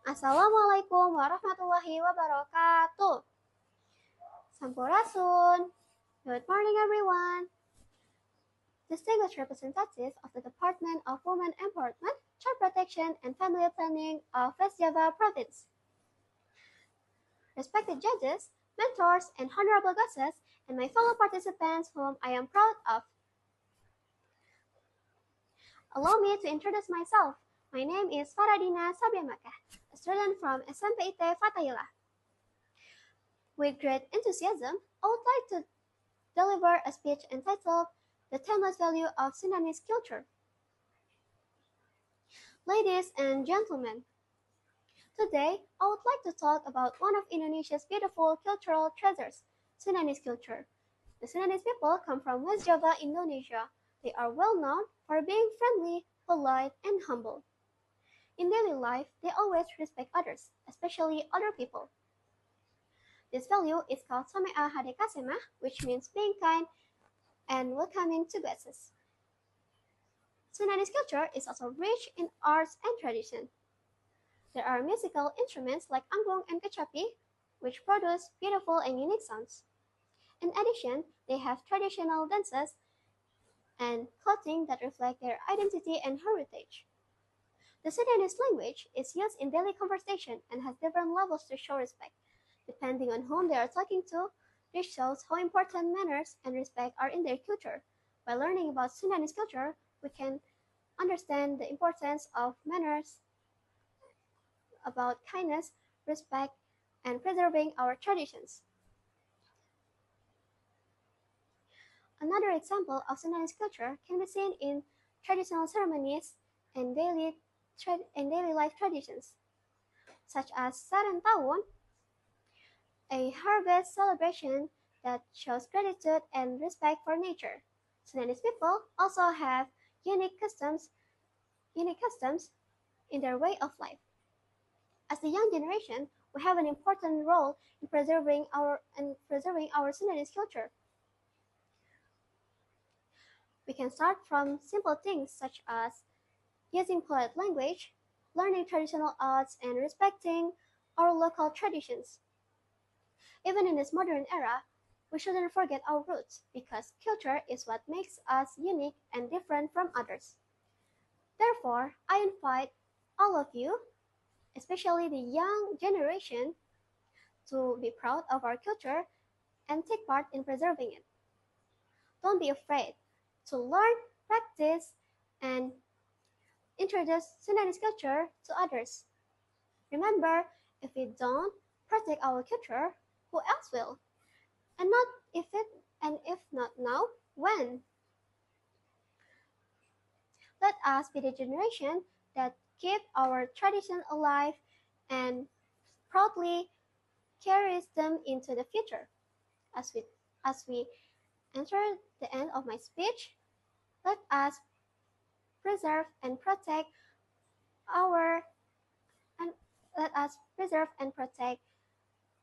Assalamualaikum warahmatullahi wabarakatuh. Sampurasun. Good morning, everyone. Distinguished representatives of the Department of Women Empowerment, Child Protection, and Family Planning of West Java Province. Respected judges, mentors, and honorable guests, and my fellow participants whom I am proud of. Allow me to introduce myself. My name is Fatahillah, a student from SMPIT Fatahillah. With great enthusiasm, I would like to deliver a speech entitled The Timeless Value of Sundanese Culture. Ladies and gentlemen, today I would like to talk about one of Indonesia's beautiful cultural treasures, Sundanese culture. The Sundanese people come from West Java, Indonesia. They are well known for being friendly, polite, and humble. In daily life, they always respect others, especially older people. This value is called Samea Hadekasema, which means being kind and welcoming to guests. Sundanese culture is also rich in arts and tradition. There are musical instruments like angklung and kecapi, which produce beautiful and unique sounds. In addition, they have traditional dances and clothing that reflect their identity and heritage. The Sundanese language is used in daily conversation and has different levels to show respect. Depending on whom they are talking to, this shows how important manners and respect are in their culture. By learning about Sundanese culture, we can understand the importance of manners, about kindness, respect, and preserving our traditions. Another example of Sundanese culture can be seen in traditional ceremonies and daily life traditions, such as Sarang Tahun, a harvest celebration that shows gratitude and respect for nature. Sundanese people also have unique customs in their way of life. As the young generation, we have an important role in preserving our Sundanese culture. We can start from simple things such as using polite language, learning traditional arts, and respecting our local traditions. Even in this modern era, we shouldn't forget our roots because culture is what makes us unique and different from others. Therefore, I invite all of you, especially the young generation, to be proud of our culture and take part in preserving it. Don't be afraid to learn, practice, and introduce Sundanese culture to others. Remember, if we don't protect our culture, who else will? And if not now, when? Let us be the generation that keep our tradition alive and proudly carries them into the future. As we enter the end of my speech, let us preserve and protect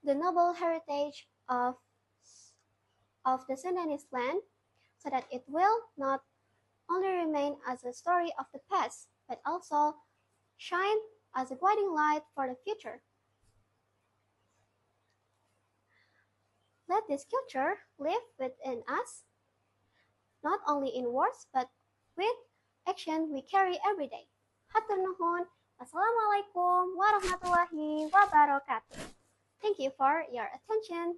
the noble heritage of the Sundanese land so that it will not only remain as a story of the past, but also shine as a guiding light for the future. Let this culture live within us, not only in words, but with action we carry every day. Hatur nuhun. Wassalamualaikum warahmatullahi wabarakatuh. Thank you for your attention.